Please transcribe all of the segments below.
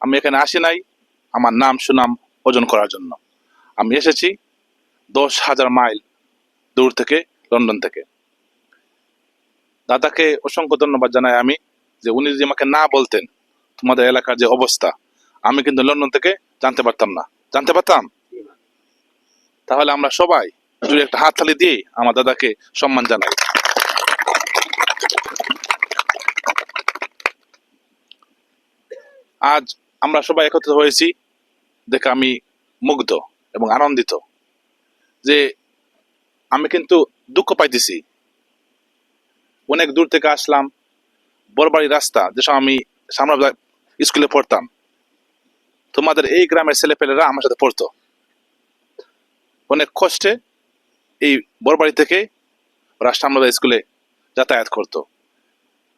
আমি এখানে আসি নাই আমার নাম সুনাম অর্জন করার জন্য। আমি এসেছি 10,000 মাইল দূর থেকে, লন্ডন থেকে। দাদাকে অসংখ্য ধন্যবাদ জানাই আমি, যে উনি যদি আমাকে না বলতেন তোমাদের এলাকার যে অবস্থা, আমি কিন্তু লন্ডন থেকে জানতে পারতাম না। জানতে পারতাম? তাহলে আমরা সবাই যদি একটা হাততালি দিয়ে আমার দাদাকে সম্মান জানাই। আজ আমরা সবাই একত্রিত হয়েছি দেখে আমি মুগ্ধ এবং আনন্দিত, যে আমি কিন্তু দুঃখ পাইতেছি। অনেক দূর থেকে আসলাম, বড়বাড়ি রাস্তা, যেসব আমি সামনে স্কুলে পড়তাম, তোমাদের এই গ্রামের ছেলেপেলেরা আমার সাথে পড়তো। অনেক কষ্টে এই বড়বাড়ি থেকে ওরা সামনে স্কুলে যাতায়াত করতো।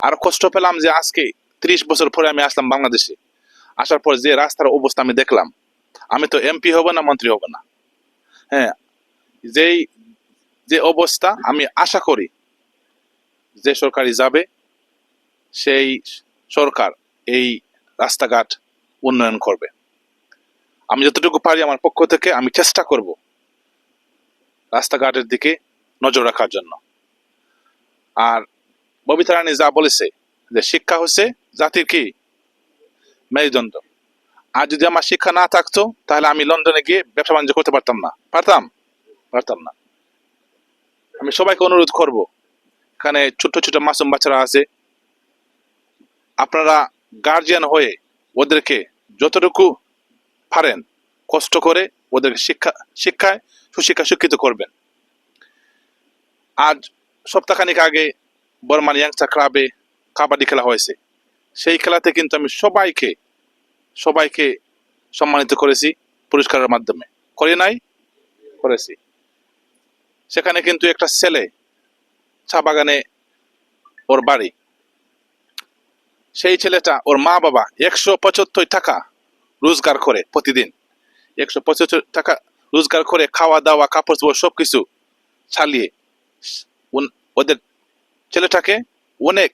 আর কষ্ট পেলাম যে আজকে 30 বছর পরে আমি আসলাম বাংলাদেশে। আসার পর যে রাস্তার অবস্থা আমি দেখলাম, আমি তো এমপি হব না, মন্ত্রী হব না। হ্যাঁ, যে অবস্থা, আমি আশা করি যে সরকারি যাবে সেই সরকার এই রাস্তাঘাট উন্নয়ন করবে। আমি যতটুকু পারি আমার পক্ষ থেকে আমি চেষ্টা করব রাস্তাঘাটের দিকে নজর রাখার জন্য। আর ববিতা রানী যা বলেছে যে শিক্ষা হচ্ছে জাতির কি মেরুদণ্ড। আর যদি আমার শিক্ষা না থাকতো তাহলে আমি লন্ডনে গিয়ে ব্যবসা বাণিজ্য করতে পারতাম না। পারতাম না। আমি সবাইকে অনুরোধ করব, এখানে ছোট ছোট মাসুম বাচ্চারা আছে, আপনারা গার্জিয়ান হয়ে ওদেরকে যতটুকু পারেন কষ্ট করে ওদেরকে শিক্ষায় সুশিক্ষিত করবেন। আজ সপ্তাহখানিক আগে বর্মান ইয়াংস্টার ক্লাবে কাবাডি খেলা হয়েছে। সেই খেলাতে কিন্তু আমি সবাইকে সম্মানিত করেছি পুরস্কারের মাধ্যমে। করেছি। সেখানে কিন্তু একটা ছেলে, চা বাগানে ওর বাড়ি, সেই ছেলেটা ওর মা বাবা 175 টাকা রোজগার করে প্রতিদিন। 175 টাকা রোজগার করে খাওয়া দাওয়া কাপড় চোপড় সবকিছু চালিয়ে ওদের ছেলেটাকে অনেক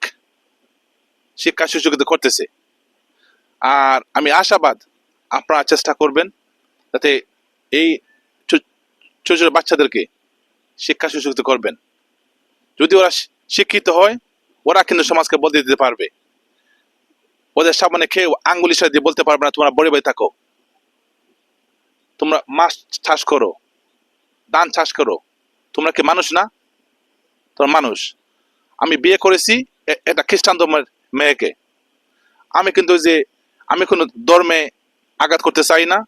শিক্ষা সুযোগিত করতেছে। আর আমি আশাবাদ আপনারা চেষ্টা করবেন যাতে এই ছোট ছোট বাচ্চাদেরকে শিক্ষা সুযোগিত করবেন। যদি ওরা শিক্ষিত হয়, ওরা কিন্তু সমাজকে বদলে দিতে পারবে। ওদের সামনে কেউ আঙ্গুল ইশারা দিয়ে বলতে পারবে না তোমরা বড় বাড়ি থাকো, তোমরা মাছ চাষ করো, ধান চাষ করো, তোমরা কি মানুষ না? তোমরা মানুষ। আমি বিয়ে করেছি একটা খ্রিস্টান ধর্মের মেয়েকে। আমি কিন্তু আমি কোনো ধর্মে আঘাত করতে চাই না।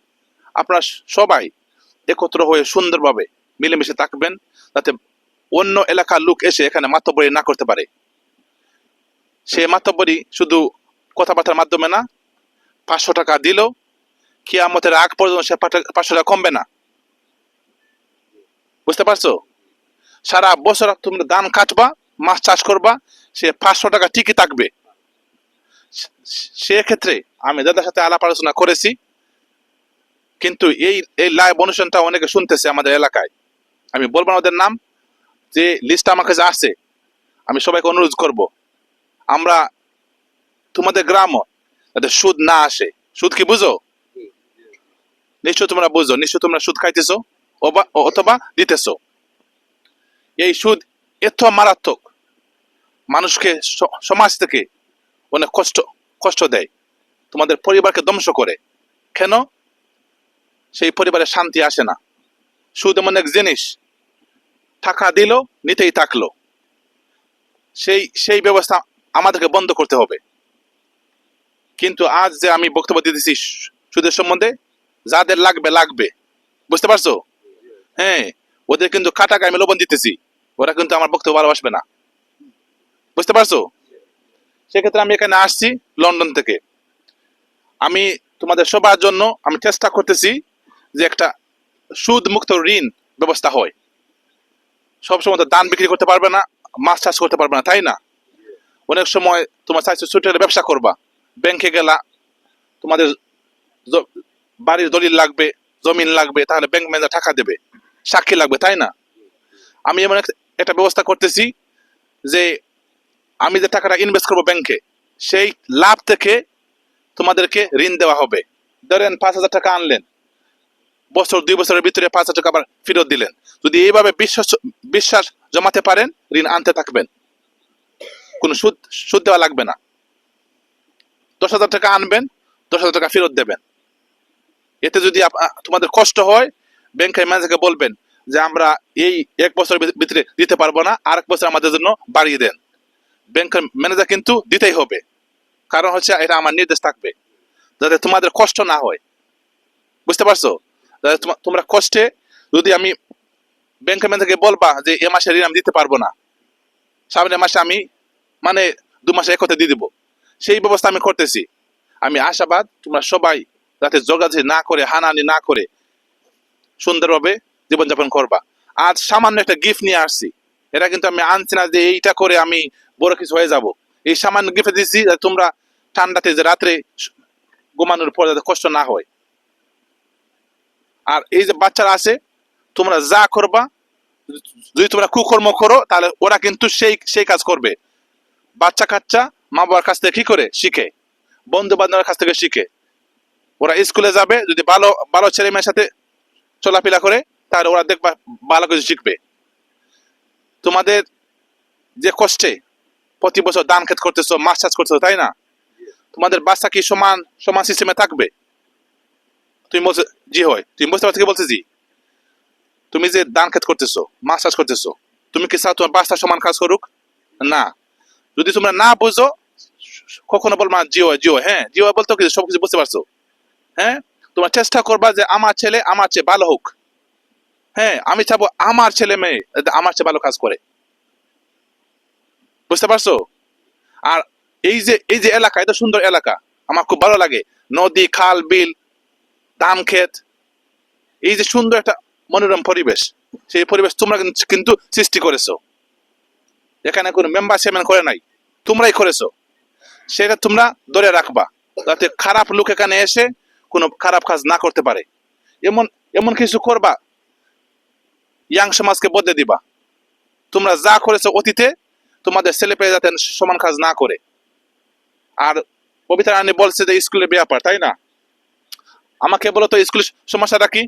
আপনারা সবাই একত্র হয়ে সুন্দরভাবে মিলেমিশে থাকবেন, যাতে অন্য এলাকার লোক এসে এখানে মাতব্বরি না করতে পারে। সে মাতব্বরি শুধু কথাবার্তার মাধ্যমে না, 500 টাকা দিল কিয়ামতের আগ পর্যন্ত সে 500 টাকা কমবে না। বুঝতে পারছো? সারা বছর তুমি ধান কাটবা, মাছ চাষ করবা, সে 500 টাকা ঠিকই থাকবে। সেক্ষেত্রে আমি দাদার সাথে আলাপ আলোচনা করেছি, কিন্তু এই লাইভ অনুষ্ঠানটা অনেকে শুনতেছে আমাদের এলাকায়। আমি বলবো না ওদের নাম, যে লিস্ট আমার কাছে আসছে। আমি সবাইকে অনুরোধ করব, আমরা তোমাদের গ্রামও যাতে সুদ না আসে। সুদ কি বুঝো? নিশ্চয় তোমরা বুঝো, নিশ্চয় তোমরা সুদ খাইতেছো অথবা দিতেছো। এই সুদ এত মারাত্মক, মানুষকে সমাজ থেকে অনেক কষ্ট দেয়, তোমাদের পরিবারকে ধ্বংস করে। কেন? সেই পরিবারে শান্তি আসে না। সুদ এমন এক জিনিস, টাকা দিল নিতেই থাকলো। সেই ব্যবস্থা আমাদেরকে বন্ধ করতে হবে। কিন্তু আজ যে আমি বক্তব্য দিতেছি সুদের সম্বন্ধে, যাদের লাগবে, বুঝতে পারছো? হ্যাঁ, ওদের কিন্তু কাটা গায়ে লবণ দিতেছি, ওরা কিন্তু আমার বক্তব্য ভালোবাসবে না। বুঝতে পারছো? সেক্ষেত্রে আমি এখানে আসছি লন্ডন থেকে। আমি তোমাদের সবার জন্য আমি চেষ্টা করতেছি যে একটা সুদ মুক্ত ঋণ ব্যবস্থা হয়। সবসময় তো ধান বিক্রি করতে পারবে না, মাছ চাষ করতে পারবে না, তাই না? অনেক সময় তোমার চাইছো ছোট ব্যবসা করবা, ব্যাংকে গেলা, তোমাদের বাড়ির দলিল লাগবে, জমিন লাগবে, তাহলে ব্যাংক ম্যানেজার টাকা দেবে, সাক্ষী লাগবে, তাই না? আমি এমন একটা ব্যবস্থা করতেছি যে আমি যে টাকাটা ইনভেস্ট করবো ব্যাংকে, সেই লাভ থেকে তোমাদেরকে ঋণ দেওয়া হবে। ধরেন 5,000 টাকা আনলেন, বছর 2 বছরের ভিতরে 5,000 টাকা আবার ফেরত দিলেন। যদি এইভাবে বিশ্বাস জমাতে পারেন, ঋণ আনতে থাকবেন, কোনো সুদ সুদ দেওয়া লাগবে না। 10,000 টাকা আনবেন, 10,000 টাকা ফেরত দেবেন। এতে যদি তোমাদের কষ্ট হয়, ব্যাংকের ম্যানেজারকে বলবেন যে আমরা এই 1 বছরের ভিতরে দিতে পারবো না, আর 1 বছর আমাদের জন্য বাড়িয়ে দেন। ব্যাংকের ম্যানেজার কিন্তু দিতেই হবে, কারণ হচ্ছে এটা আমার নির্দেশ থাকবে, যাতে তোমাদের কষ্ট না হয়। বুঝতে পারছো? যাতে তোমরা কষ্টে, যদি আমি ব্যাংকের ম্যানেজারকে বলবা যে এ মাসে ঋণ আমি দিতে পারবো না, সামনের মাসে আমি মানে 2 মাসে একসাথে দিয়ে দিব, সেই ব্যবস্থা আমি করতেছি। আমি আশাবাদ তোমরা সবাই যাতে যোগাযোগ না করে, হানাহানি না করে সুন্দরভাবে জীবনযাপন করবা। আজ সামান্য একটা গিফট নিয়ে আসছি, এটা কিন্তু আমি আনছি না যে এইটা করে আমি বড় কিছু হয়ে যাব। এই সামান্য গিফট দিচ্ছি তোমরা ঠান্ডাতে যে রাত্রে ঘুমানোর পর যাতে কষ্ট না হয়। আর এই যে বাচ্চারা আছে, তোমরা যা করবা, যদি তোমরা কুকর্ম করো তাহলে ওরা কিন্তু সেই কাজ করবে। বাচ্চা কাচ্চা মা বাবার কাছ থেকে কি করে শিখে, বন্ধু বান্ধবের কাছ থেকে শিখে। ওরা স্কুলে যাবে, যদি ভালো ভালো ছেলে মেয়ের সাথে চলাফেরা করে, তাহলে ওরা দেখবা ভালো কিছু শিখবে। তোমাদের যে কষ্টে প্রতি বছর ধান ক্ষেত করতেছো, মাছ চাষ করতেছো, তাই না? তোমাদের বাচ্চা কি সমান সমান সিস্টেমে থাকবে? তুমি বলছো জি হয়, তুমি বুঝতে পারছো কি বলছো? জি, তুমি যে ধান ক্ষেত করতেছো, মাছ চাষ করতেছো, তুমি কি চাও তোমার বাচ্চা সমান কাজ করুক? না। যদি তোমরা না বুঝো, কখনো বলবা জি হয় জি হয়। হ্যাঁ, জি হয় বলতে কি সবকিছু বুঝতে পারছো? হ্যাঁ, তোমরা চেষ্টা করবা যে আমার ছেলে আমার চেয়ে ভালো হোক। হ্যাঁ, আমি চাবো আমার ছেলে মেয়ে আমার চেয়ে ভালো কাজ করে। বুঝতে পারছো? আর এই যে এলাকা, এত সুন্দর এলাকা, আমার খুব ভালো লাগে। নদী, খাল, বিল, ধান ক্ষেত, এই যে সুন্দর একটা মনোরম পরিবেশ, সেই পরিবেশ তোমরা কিন্তু সৃষ্টি করেছো। এখানে কোনো মেম্বার চেয়ারম্যান করে নাই, তোমরাই করেছো। সেটা তোমরা ধরে রাখবা, যাতে খারাপ লোক এখানে এসে কোনো খারাপ কাজ না করতে পারে। এমন এমন কিছু করবা, ইয়াং সমাজকে বদলে দিবা। তোমরা যা করেছো অতীতে, তোমাদের ছেলে পেয়ে যাতে সমান কাজ না করে। আর পবিত্র রানী বলছে যে স্কুলের ব্যাপার, তাই না? আমাকে বলো তো স্কুলের সমস্যাটা কি?